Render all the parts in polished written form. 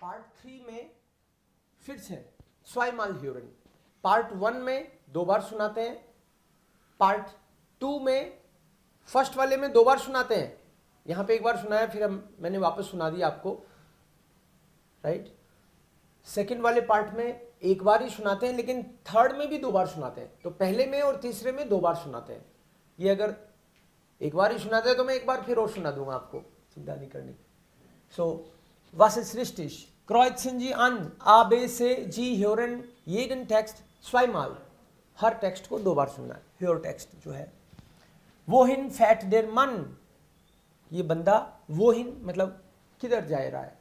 Part 3 में फिर से स्वाइमाल ह्यूरन, पार्ट 1 में 2 बार सुनाते हैं, पार्ट 2 में फर्स्ट वाले में 2 बार सुनाते हैं, यहाँ पे 1 बार सुनाया, फिर मैंने वापस सुना दिया आपको, राइट। सेकंड वाले पार्ट में 1 बार ही सुनाते हैं, लेकिन थर्ड में भी 2 बार सुनाते हैं। तो पहले में और तीसरे में 2 बार सुनाते हैं। ये अगर 1 बार ही सुनाते हैं तो मैं 1 बार फिर और सुना दूंगा, आपको चिंता नहीं करनी। सो was ist richtig? Kreuzen Sie an A, B, C, G hören jeden Text zweimal. Her text को 2 बार सुनना है। Hör टेक्स्ट जो है, wohin fährt der Mann? ये बंदा wohin मतलब किधर जा रहा है,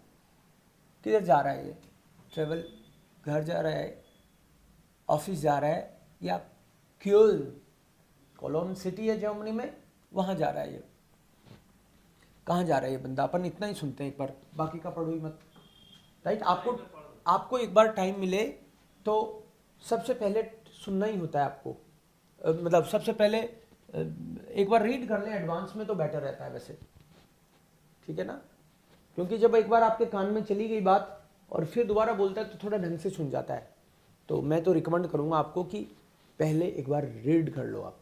किधर जा रहा है, ये ट्रेवल, घर जा रहा है, ऑफिस जा रहा है, या क्योल, कोलोन सिटी है जर्मनी में, वहाँ जा रहा है। ये कहाँ जा रहा है ये बंदा, अपन इतना ही सुनते हैं, एक बार बाकी का पढ़ो ही मत, राइट। आपको एक बार टाइम मिले तो सबसे पहले सुनना ही होता है आपको, मतलब सबसे पहले एक बार रीड कर लें एडवांस में तो बेटर रहता है वैसे, ठीक है ना। क्योंकि जब एक बार आपके कान में चली गई बात और फिर दोबारा बोलता है तो थोड़ा ढंग से सुन जाता है। तो मैं तो रिकमेंड करूँगा आपको कि पहले एक बार रीड कर लो आप।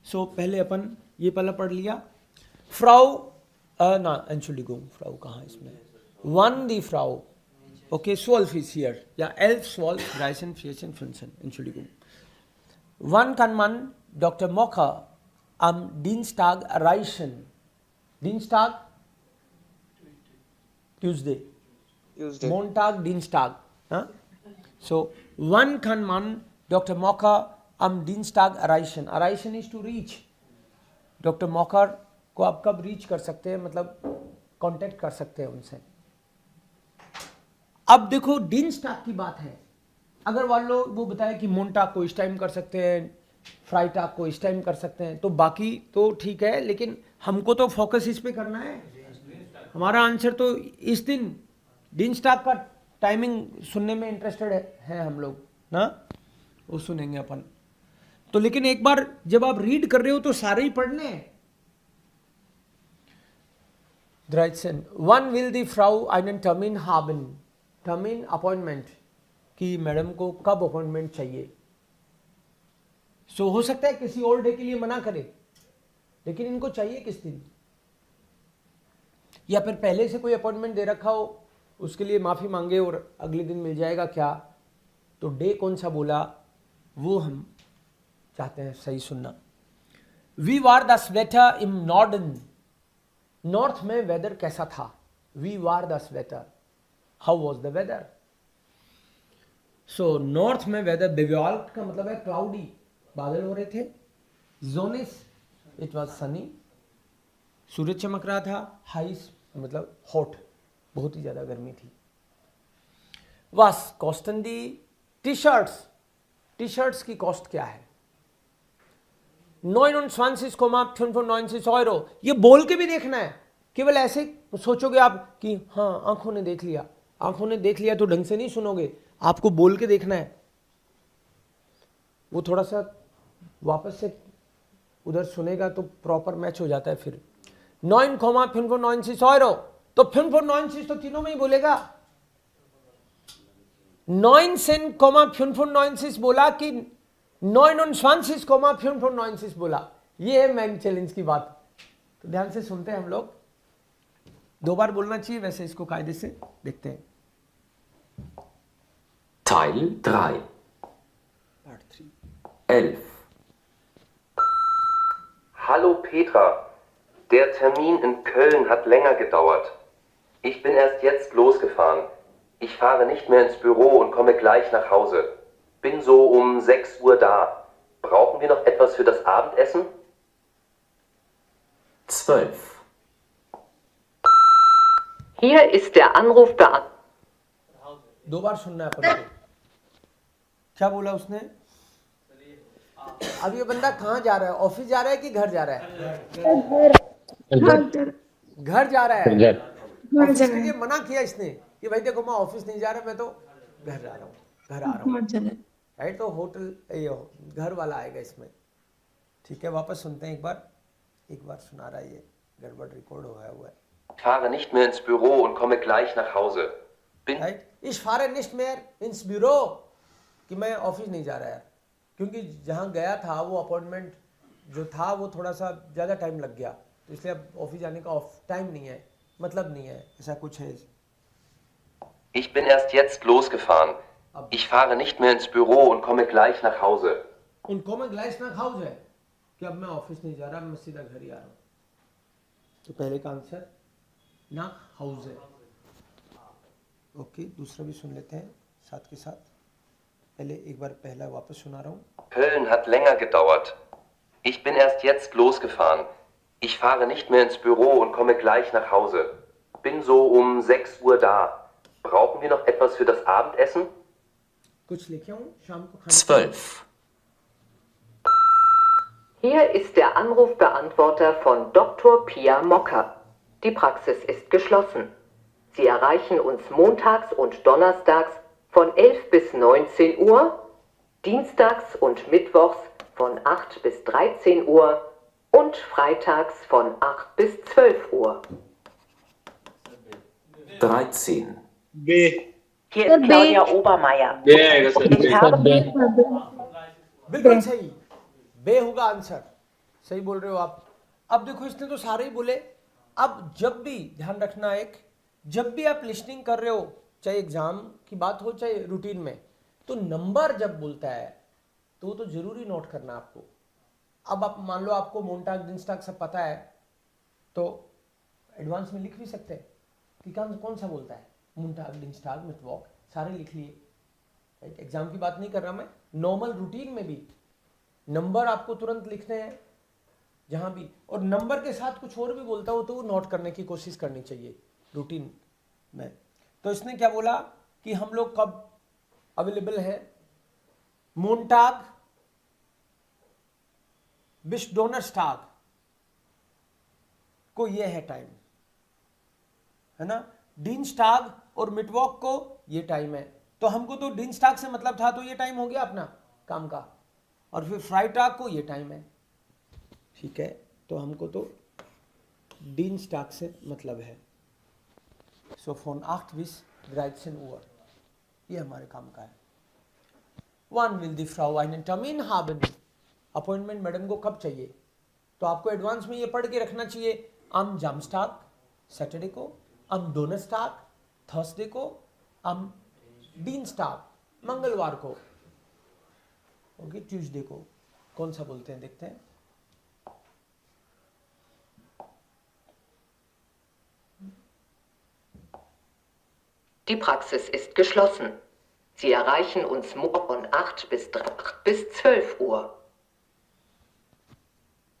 सो पहले अपन ये पहला पढ़ लिया, फ्राउ ना Entschuldigung, फ्राउ कहाँ इसमें, one the Frau, okay, 12 is here, ja 11, 12, 13, 14, 15, Entschuldigung. Wann kann man Dr. Mocker am Dienstag erreichen? Dienstag? Tuesday. Montag, Dienstag. Huh? So, wann kann man Dr. Mocker am Dienstag erreichen? Erreichen is to reach. Dr. Mocker को आप कब reach कर सकते हैं, मतलब contact कर सकते हैं उनसे। अब देखो डिनस्टाग की बात है, अगर वो बताए कि मोन्टाग को इस टाइम कर सकते हैं, फ्राइटाग को इस टाइम कर सकते हैं, तो बाकी तो ठीक है, लेकिन हमको तो फोकस इस पे करना है। हमारा आंसर तो इस दिन डिनस्टाग का टाइमिंग सुनने में इंटरेस्टेड है हम लोग ना, वो सुनेंगे अपन तो। लेकिन एक बार जब आप रीड कर रहे हो तो सारे ही पढ़ने हैं। 13. Wann will die Frau einen Termin haben? Termin appointment, कि मैडम को कब अपॉइंटमेंट चाहिए। सो हो सकता है किसी और डे के लिए मना करे, लेकिन इनको चाहिए किस दिन, या फिर पहले से कोई अपॉइंटमेंट दे रखा हो, उसके लिए माफी मांगे और अगले दिन मिल जाएगा क्या। तो डे कौन सा बोला वो हम चाहते हैं सही सुनना। Wie war das Wetter im Norden? North में वेदर कैसा था। वी वार दस वेदर, how was the weather. So north में वेदर, बेवॉल्ट का मतलब है क्लाउडी, बादल हो रहे थे। जोनिस, इट वॉज सनी, सूरज चमक रहा था। हाइस मतलब हॉट, बहुत ही ज्यादा गर्मी थी। वास कॉस्टन दी टी शर्ट्स, टी शर्ट्स की कॉस्ट क्या है। 29,95 €। ये बोल के भी देखना है, केवल ऐसे सोचोगे आप कि हाँ आंखों ने देख लिया, आंखों ने देख लिया तो ढंग से नहीं सुनोगे, आपको बोल के देखना है। वो थोड़ा सा वापस से उधर सुनेगा तो प्रॉपर मैच हो जाता है। फिर 9,95 €, तो 95 तो तीनों में ही बोलेगा। 9,95 बोला कि 29,95 बोला, ये है मैन चैलेंज की बात। तो ध्यान से सुनते हैं हम लोग, 2 बार बोलना चाहिए वैसे, इसको कायदे से देखते हैं। Teil 3. Part 3. 11. Hallo Petra, der Termin in Köln hat länger gedauert. Ich bin erst jetzt losgefahren. Ich fahre nicht mehr ins Büro und komme gleich nach Hause. Bin so um 6 Uhr da. Brauchen wir noch etwas für das Abendessen? 12. Hier ist der Anrufbeantworter. 2 बार सुनना है अपन को। क्या बोला उसने। अब ये बंदा कहाँ जा रहा है, ऑफिस जा रहा है कि घर जा रहा है। घर जा रहा है। ऑफिस के लिए मना किया इसने कि भाई देखो मैं ऑफिस नहीं जा रहा, मैं तो घर जा रहा हूँ, घर आ रहा हूँ, राइट। तो होटल घर वाला आएगा इसमें, ठीक है। वापस सुनते हैं एक बार सुना रहा है, ये गड़बड़ रिकॉर्ड हुआ है। fahre nicht mehr ins Büro und komme gleich nach Hause. Bin right, ich fahre nicht mehr ins Büro, कि मैं ऑफिस नहीं जा रहा है, क्योंकि जहाँ गया था वो अपॉइंटमेंट जो था वो थोड़ा सा ज़्यादा टाइम लग गया, तो इसलिए अब ऑफिस जाने का ऑफ टाइम नहीं है, मतलब नहीं है, ऐसा कुछ है। Ich bin erst jetzt losgefahren. Ich fahre nicht mehr ins Büro und komme gleich nach Hause. Und komme gleich nach Hause, कि अब मैं ऑफिस नहीं जा रहा, मैं सीधा घर ही आ रहा हूँ। तो पहले का आंसर nach Hause। ओके, दूसरा भी सुन लेते हैं साथ के साथ। पहले एक बार पहला वापस सुना रहा हूँ। Köln hat länger gedauert. Ich bin erst jetzt losgefahren. Ich fahre nicht mehr ins Büro und komme gleich nach Hause. Bin so um 6 Uhr da. Brauchen wir noch etwas für das Abendessen? कुछ लिखे हूँ शाम को खाने। 12. Hier ist der Anrufbeantworter von Dr. Pia Mocker. Die Praxis ist geschlossen. Sie erreichen uns montags und donnerstags von 11 bis 19 Uhr, dienstags und mittwochs von 8 bis 13 Uhr und freitags von 8 bis 12 Uhr. 13. B. Hier ist Claudia Obermeier. B आएगा sir. Ich habe बिल्कुल सही, बे होगा answer, सही बोल रहे हो आप। अब देखो इसने तो सारे ही बोले। अब जब भी ध्यान रखना, एक जब भी आप लिसनिंग कर रहे हो, चाहे एग्जाम की बात हो चाहे रूटीन में, तो नंबर जब बोलता है तो वो तो जरूरी नोट करना आपको। अब आप मान लो आपको मोन्टाग डिंस्टाग सब पता है, तो एडवांस में लिख भी सकते हैं कि कौन सा बोलता है, मोन्टाग डिंस्टाग मिटवॉक सारे लिख लिए। राइट, एग्जाम की बात नहीं कर रहा मैं, नॉर्मल रूटीन में भी नंबर आपको तुरंत लिखने हैं जहां भी, और नंबर के साथ कुछ और भी बोलता हो तो वो नोट करने की कोशिश करनी चाहिए रूटीन में। तो इसने क्या बोला कि हम लोग कब अवेलेबल हैं, मोन्टाग बिश डोनर्स्टाग को ये है टाइम, है ना, डिंस्टाग और मिटवॉक को ये टाइम है। तो हमको तो डिंस्टाग से मतलब था, तो ये टाइम हो गया अपना काम का, और फिर फ्राइटाग को ये टाइम है, ठीक है। तो हमको तो डिंस्टाग से मतलब है। सो von 8 bis 13 Uhr, ये हमारे काम का है। Wann will die Frau einen Termin haben? Appointment madam को कब चाहिए, तो आपको एडवांस में ये पढ़ के रखना चाहिए। am Samstag सैटरडे को, am Donnerstag थर्सडे को, am Dienstag मंगलवार को, ओके, ट्यूसडे को। कौन सा बोलते हैं देखते हैं। Die Praxis ist geschlossen. Sie erreichen uns morgen von 8 bis 12 Uhr.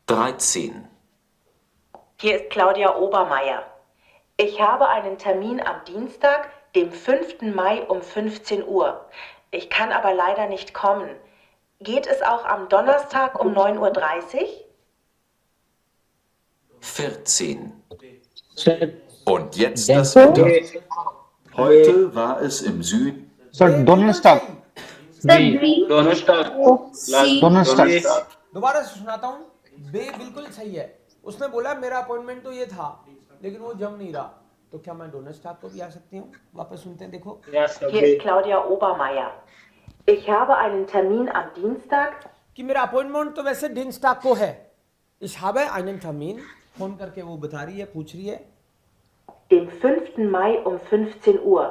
13. Hier ist Claudia Obermeier. Ich habe einen Termin am Dienstag, dem 5. Mai um 15 Uhr. Ich kann aber leider nicht kommen. Geht es auch am Donnerstag um 9:30 Uhr? 14. Sir Und jetzt das Wetter. Heute war es im Süden. Sir डोनर्स्टाग डोनर्स्टाग डोनर्स्टाग दोबारा से सुनाता हूँ, बे बिल्कुल सही है। उसने बोला मेरा अपॉइंटमेंट तो ये था लेकिन वो जम नहीं रहा, तो क्या मैं डोनर्स्टाग को भी आ सकती हूँ। वापस सुनते हैं, देखो। Hier ist Claudia Obermeier. Ich habe einen Termin am Dienstag. कि मेरा अपॉइंटमेंट तो वैसे डिंस्टाग को है। Ich habe einen Termin, phone करके वो बता रही है, पूछ रही है। Dem 5. Mai um 15 Uhr.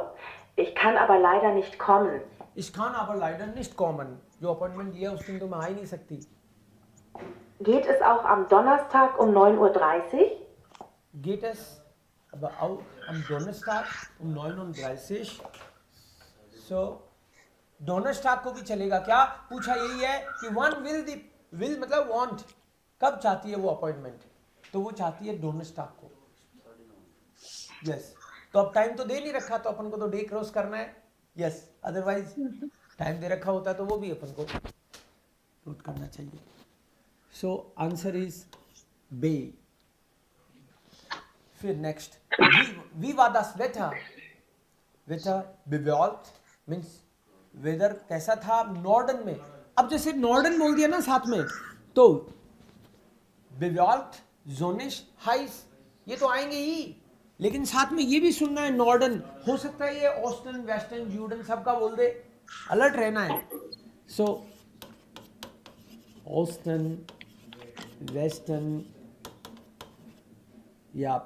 Ich kann aber leider nicht kommen. Ich kann aber leider nicht kommen। जो अपॉइंटमेंट दिया उस दिन तो मैं आ ही नहीं सकती। Geht es auch am Donnerstag um 9:30 Uhr? Geht es aber auch am Donnerstag um 9:30 Uhr? So डोनर्स्टाग को भी चलेगा क्या, पूछा यही है कि वन विल मतलब वांट, कब चाहती है वो अपॉइंटमेंट, तो वो चाहती है डोनर्स्टाग को। यस, तो अब टाइम तो दे नहीं रखा, तो अपन को तो डे क्रॉस करना है। यस, अदरवाइज टाइम दे रखा होता तो वो भी अपन को नोट करना चाहिए। सो आंसर इज बे। फिर next, wie war das Wetter? Wetter bewölkt means weather कैसा था नॉर्डन में। अब जैसे नॉर्डन बोल दिया ना साथ में, तो bewölkt, sonnig, heiß ये तो आएंगे ही, लेकिन साथ में ये भी सुनना है नॉर्डर्न, हो सकता है ये ऑस्टन, वेस्टर्न, यूडन सबका बोल दे, अलर्ट रहना है। सो ऑस्टन, वेस्टर्न या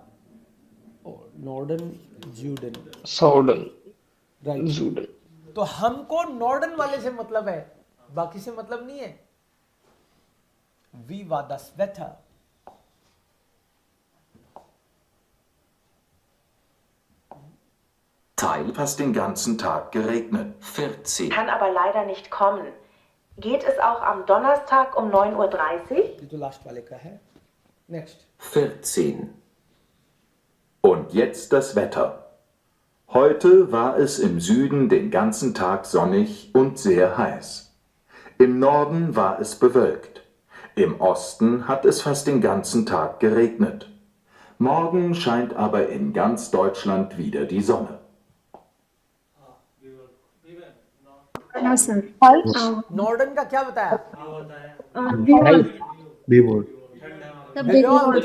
नॉर्डर्न, जूडन, साउदर्न, राइट। जूडन। तो हमको नॉर्डर्न वाले से मतलब है, बाकी से मतलब नहीं है। Wie war das Wetter? Teil fast den ganzen Tag geregnet. 14. Kann aber leider nicht kommen. Geht es auch am Donnerstag um 9:30 Uhr? ये तो लास्ट वाले का है। Next 14. Und jetzt das Wetter. Heute war es im Süden den ganzen Tag sonnig und sehr heiß. Im Norden war es bewölkt. Im Osten hat es fast den ganzen Tag geregnet. Morgen scheint aber in ganz Deutschland wieder die Sonne. हाँ sir. Northern का क्या बताया? तब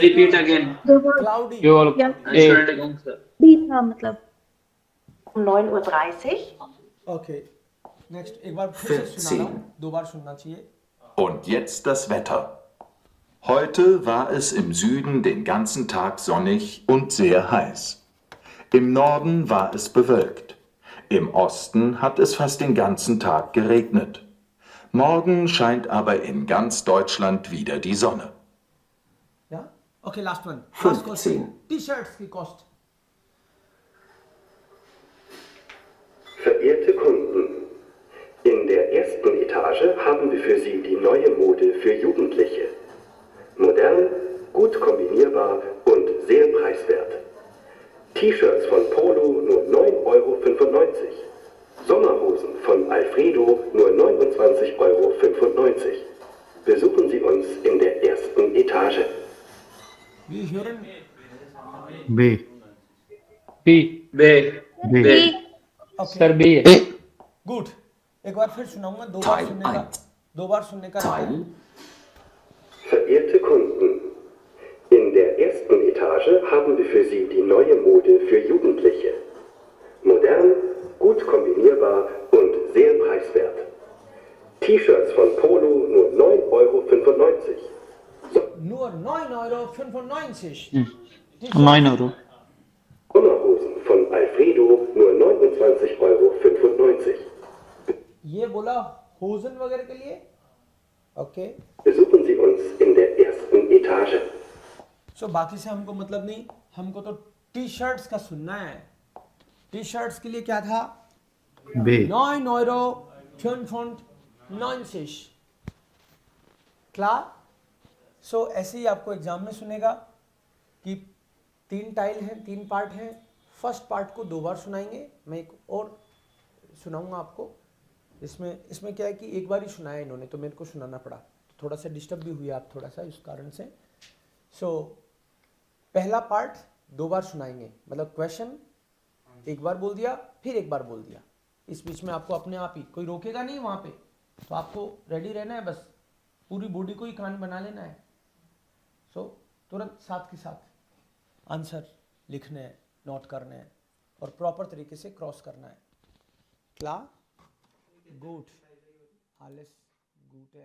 Repeat again. Cloudy. You all. भी था मतलब। Um 9:30 Uhr? Okay next, एक बार फिर से सुना रहा हूं, 2 बार सुनना चाहिए। Und jetzt das Wetter. Heute war es im Süden den ganzen Tag sonnig und sehr heiß. Im Norden war es bewölkt. Im Osten hat es fast den ganzen Tag geregnet. Morgen scheint aber in ganz Deutschland wieder die Sonne. Ja? Okay, last one. 15. T-Shirts की cost. Verehrte Kunden, in der ersten Etage haben wir für Sie die neue Mode für Jugendliche. Modern, gut kombinierbar und sehr preiswert. T-Shirts von Polo nur 9,95 €. Sommerhosen von Alfredo nur 29,95 €. Besuchen Sie uns in der ersten Etage. Wir hören B. B. B. B. okay. Sir B. Good, एक बार फिर सुनाऊंगा, 2 बार Teil सुनने का 1. 2 बार सुनने का रहता Teil है। Verehrte Kunden, in der ersten Etage haben wir für Sie die neue Mode für Jugendliche. Modern, gut kombinierbar und sehr preiswert. T-Shirts von Polo nur 9,95 €. Nur 9,95 €। 9 Euro. Sommerhosen von Alfredo nur 29,95 €. ये बोला होजन वगैरह के लिए। Okay Besuchen Sie uns in der ersten Etage. सो बाकी से हमको मतलब नहीं, हमको तो टी शर्ट्स का सुनना है। टी शर्ट्स के लिए क्या था? B. 9,95 €। क्लार? सो ऐसे ही आपको एग्जाम में सुनेगा कि 3 टाइल हैं, 3 पार्ट हैं। फर्स्ट पार्ट को 2 बार सुनाएंगे, मैं एक और सुनाऊंगा आपको। इसमें क्या है कि एक बार ही सुनाया इन्होंने तो मेरे को सुनाना पड़ा, तो थोड़ा सा डिस्टर्ब भी हुई आप थोड़ा सा इस कारण से। सो पहला पार्ट 2 बार सुनाएंगे, मतलब क्वेश्चन एक बार बोल दिया फिर एक बार बोल दिया, इस बीच में आपको अपने आप ही कोई रोकेगा नहीं वहाँ पे, तो आपको रेडी रहना है, बस पूरी बॉडी को ही कान बना लेना है। सो तुरंत साथ के साथ आंसर लिखने हैं, नोट करने हैं और प्रॉपर तरीके से क्रॉस करना है। क्ला गुड, alles Gute।